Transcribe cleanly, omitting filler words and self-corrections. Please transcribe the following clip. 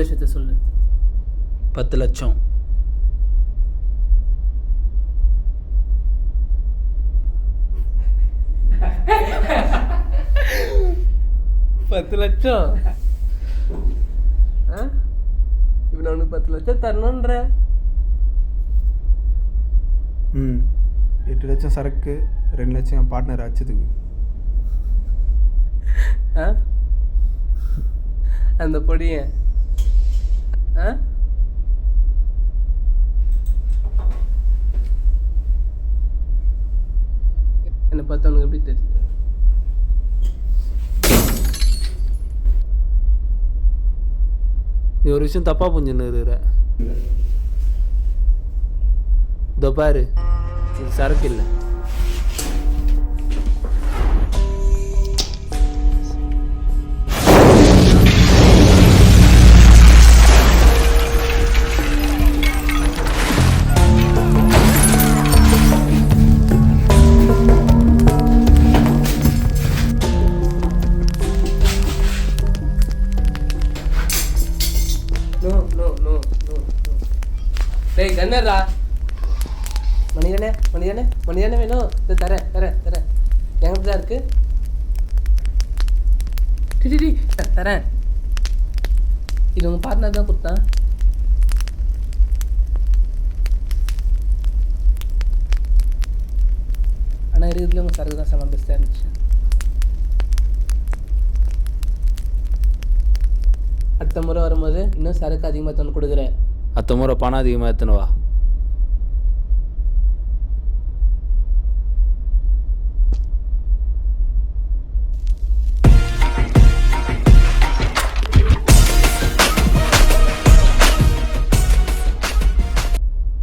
விஷயத்த சொல்லு. 10 லட்சம். பத்து லட்சம்? இப்போ நான் உனக்கு 10 லட்சம் தரணுன்ற. 8 லட்சம் சரக்கு, 2 லட்சம் என் பார்ட்னர் அச்சதுக்கு. அந்த பொடிய என்னை பார்த்தா உனக்கு எப்படி தெரியுது? நீ ஒரு விஷயம் தப்பாக புரிஞ்சுன்னு இருக்கிற. இதோ பாரு, இது சரக்கு இல்லை. டேய் கண்ணரா, மணிதானே வேணும். தரேன் எங்கிட்ட தான் இருக்கு. தரேன். இது உங்கள் பார்ட்னர் தான் கொடுத்தான். ஆனால் இருக்கிறதுல உங்கள் சரக்கு தான் செம்ம பெஸ்ட்டாக இருந்துச்சு. அடுத்த முறை வரும்போது இன்னும் சரக்கு அதிகமாக தந்து கொடுக்குறேன். அடுத்த முறை பணம் அதிகமாக எடுத்துன்னு வா.